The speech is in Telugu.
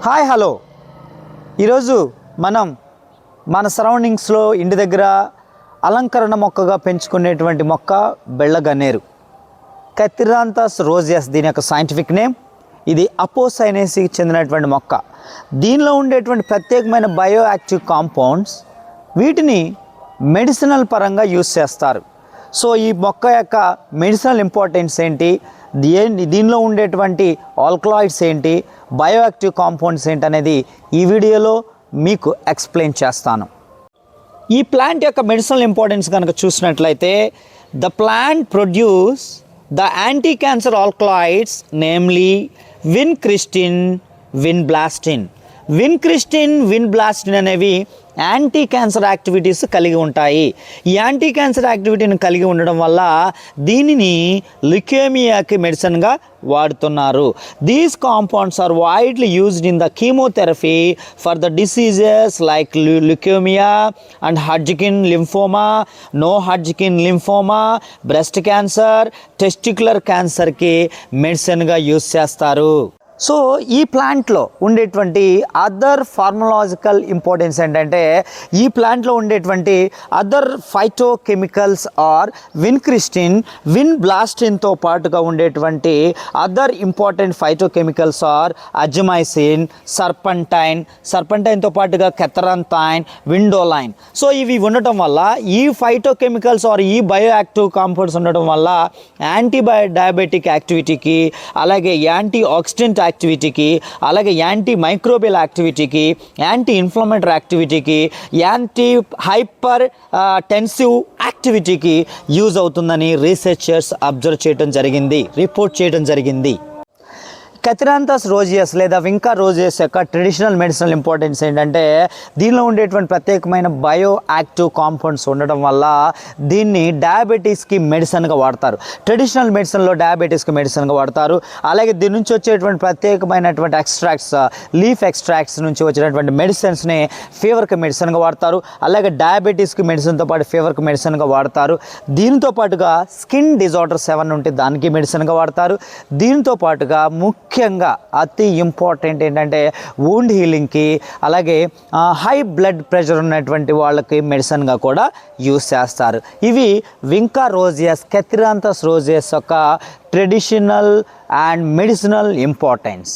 హాయ్ హలో ఈరోజు మనం మన సరౌండింగ్స్లో ఇంటి దగ్గర అలంకరణ మొక్కగా పెంచుకునేటువంటి మొక్క బెళ్ళగన్నేరు కథిరాంతస్ రోజియస్ దీని యొక్క సైంటిఫిక్ నేమ్. ఇది అపోసైనేసికి చెందినటువంటి మొక్క. దీనిలో ఉండేటువంటి ప్రత్యేకమైన బయో యాక్టివ్ కాంపౌండ్స్ వీటిని మెడిసినల్ పరంగా యూస్ చేస్తారు. సో ఈ మొక్క యొక్క మెడిసినల్ ఇంపార్టెన్స్ ఏంటి, దీనిలో ఉండేటువంటి ఆల్కలాయిడ్స్ ఏంటి, బయోయాక్టివ్ కాంపౌండ్స్ ఏంటి అనేది ఈ వీడియోలో మీకు ఎక్స్ప్లెయిన్ చేస్తాను. ఈ ప్లాంట్ యొక్క మెడిసినల్ ఇంపార్టెన్స్ కనుక చూసినట్లయితే the plant produce the anti cancer alkaloids namely vincristine, vinblastine. Vincristine, vinblastine అనేవి యాంటీ క్యాన్సర్ యాక్టివిటీస్ కలిగి ఉంటాయి. ఈ యాంటీ క్యాన్సర్ యాక్టివిటీని కలిగి ఉండడం వల్ల దీనిని ల్యూకేమియాకి మెడిసిన్గా వాడుతున్నారు. These compounds are widely used in the chemotherapy for the diseases like leukaemia and Hodgkin lymphoma, no Hodgkin lymphoma, breast cancer, testicular క్యాన్సర్కి మెడిసిన్గా యూజ్ చేస్తారు. సో ఈ ప్లాంట్లో ఉండేటువంటి అదర్ ఫార్మలాజికల్ ఇంపార్టెన్స్ ఏంటంటే ఈ ప్లాంట్లో ఉండేటువంటి అదర్ ఫైటోకెమికల్స్ ఆర్ విన్క్రిస్టిన్, విన్బ్లాస్టిన్తో పాటుగా ఉండేటువంటి other important phytochemicals are ajmalicine, సర్పంటైన్తో పాటుగా కెథరంథైన్, విండోలైన్. సో ఇవి ఉండటం వల్ల ఈ ఫైటోకెమికల్స్ ఆర్ ఈ బయోయాక్టివ్ కాంపౌండ్స్ ఉండటం వల్ల డయాబెటిక్ యాక్టివిటీకి, అలాగే యాంటీ ఆక్సిడెంట్ యాక్టివిటీకి, అలాగే యాంటీ మైక్రోబియల్ యాక్టివిటీకి, యాంటీ ఇన్ఫ్లమేటరీ యాక్టివిటీకి, యాంటీ హైపర్ టెన్సివ్ యాక్టివిటీకి యూజ్ అవుతుందని రీసెర్చర్స్ రిపోర్ట్ చేయడం జరిగింది. కథిరాంతస్ రోజియస్ లేదా వింకా రోజియస్ యొక్క ట్రెడిషనల్ మెడిసినల్ ఇంపార్టెన్స్ ఏంటంటే దీనిలో ఉండేటువంటి ప్రత్యేకమైన బయో యాక్టివ్ కాంపౌండ్స్ ఉండడం వల్ల దీన్ని డయాబెటీస్కి మెడిసిన్గా వాడతారు. ట్రెడిషనల్ మెడిసిన్లో డయాబెటీస్కి మెడిసిన్గా వాడతారు. అలాగే దీని నుంచి వచ్చేటువంటి ప్రత్యేకమైనటువంటి ఎక్స్ట్రాక్ట్స్, లీఫ్ ఎక్స్ట్రాక్ట్స్ నుంచి వచ్చినటువంటి మెడిసిన్స్ని ఫీవర్కి మెడిసిన్గా వాడతారు. అలాగే డయాబెటీస్కి మెడిసిన్తో పాటు ఫీవర్కి మెడిసిన్గా వాడతారు. దీనితో పాటుగా స్కిన్ డిజార్డర్స్ ఏమన్నా ఉంటే దానికి మెడిసిన్గా వాడతారు. దీనితో పాటుగా ముఖ్యంగా అతి ఇంపార్టెంట్ ఏంటంటే వూండ్ హీలింగ్కి, అలాగే హై బ్లడ్ ప్రెషర్ ఉన్నటువంటి వాళ్ళకి మెడిసిన్గా కూడా యూస్ చేస్తారు. ఇవి వింకా రోజియస్, కథిరాంతస్ రోజియస్ యొక్క ట్రెడిషనల్ అండ్ మెడిసినల్ ఇంపార్టెన్స్.